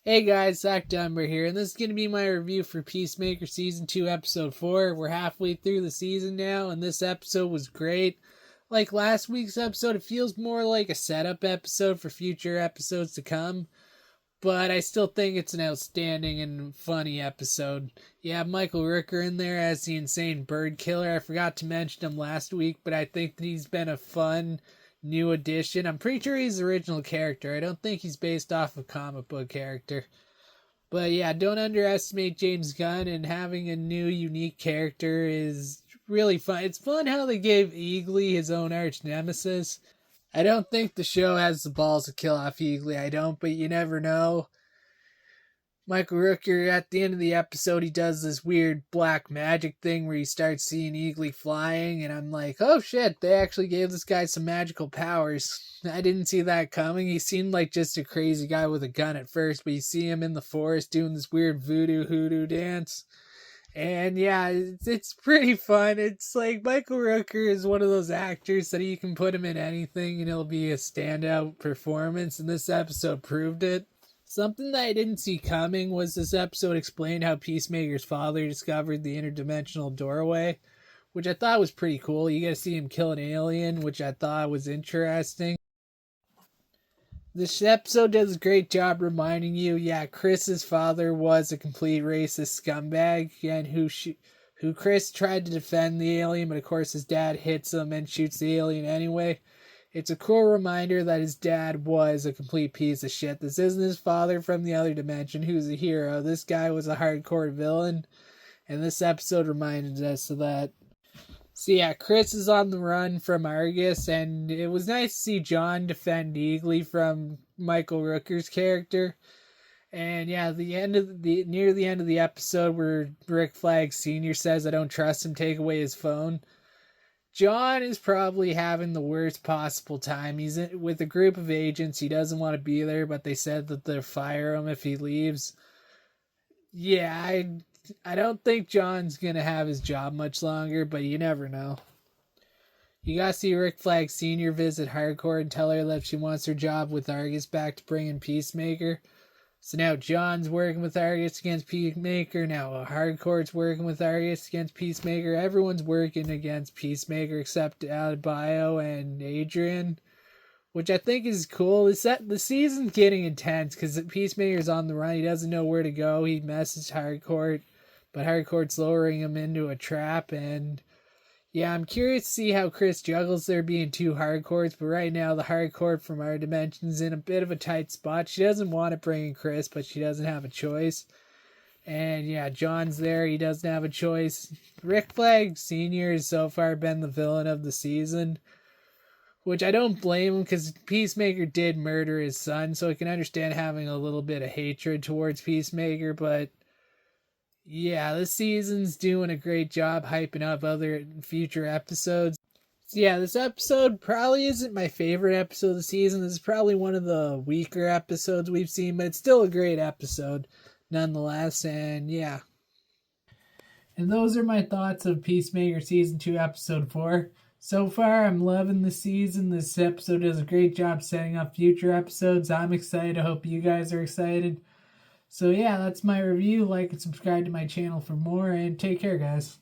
Hey guys, Zach Dunbar here, and this is going to be my review for Peacemaker Season 2, Episode 4. We're halfway through the season now, and this episode was great. Like last week's episode, it feels more like a setup episode for future episodes to come, but I still think it's an outstanding and funny episode. You have Michael Rooker in there as the insane bird killer. I forgot to mention him last week, but I think that he's been a fun new addition. I'm pretty sure he's the original character. I don't think he's based off a comic book character. But yeah, don't underestimate James Gunn, and having a new unique character is really fun. It's fun how they gave Eagly his own arch nemesis. I don't think the show has the balls to kill off Eagly. I don't, but you never know. Michael Rooker, at the end of the episode, he does this weird black magic thing where he starts seeing Eagly flying, and I'm like, oh shit, they actually gave this guy some magical powers. I didn't see that coming. He seemed like just a crazy guy with a gun at first, but you see him in the forest doing this weird voodoo hoodoo dance. And yeah, it's pretty fun. It's like Michael Rooker is one of those actors that you can put him in anything and it'll be a standout performance, and this episode proved it. Something that I didn't see coming was this episode explained how Peacemaker's father discovered the interdimensional doorway, which I thought was pretty cool. You get to see him kill an alien, which I thought was interesting. This episode does a great job reminding you, yeah, Chris's father was a complete racist scumbag, and who Chris tried to defend the alien, but of course his dad hits him and shoots the alien anyway. It's a cool reminder that his dad was a complete piece of shit. This isn't his father from the other dimension who's a hero. This guy was a hardcore villain, and this episode reminded us of that. So yeah, Chris is on the run from Argus, and it was nice to see John defend Eagly from Michael Rooker's character. And yeah, near the end of the episode where Rick Flag Sr. says I don't trust him, take away his phone. John is probably having the worst possible time. He's with a group of agents. He doesn't want to be there, but they said that they'll fire him if he leaves. Yeah, I don't think John's going to have his job much longer, but you never know. You got to see Rick Flag Sr. visit Hardcore and tell her that she wants her job with Argus back to bring in Peacemaker. So now John's working with Argus against Peacemaker. Now Hardcore's working with Argus against Peacemaker. Everyone's working against Peacemaker except Adebayo and Adrian, which I think is cool. The season's getting intense because Peacemaker's on the run. He doesn't know where to go. He messaged Hardcore, but Hardcore's lowering him into a trap. And yeah, I'm curious to see how Chris juggles there being two Hardcores, but right now the Hardcore from our dimension's in a bit of a tight spot. She doesn't want to bring in Chris, but she doesn't have a choice. And yeah, John's there. He doesn't have a choice. Rick Flag Sr. has so far been the villain of the season, which I don't blame him because Peacemaker did murder his son, so I can understand having a little bit of hatred towards Peacemaker, but yeah, this season's doing a great job hyping up other future episodes. So yeah, this episode probably isn't my favorite episode of the season. This is probably one of the weaker episodes we've seen, but it's still a great episode nonetheless, and yeah. And those are my thoughts of Peacemaker Season 2, Episode 4. So far, I'm loving the season. This episode does a great job setting up future episodes. I'm excited. I hope you guys are excited. So yeah, that's my review. Like and subscribe to my channel for more, and take care, guys.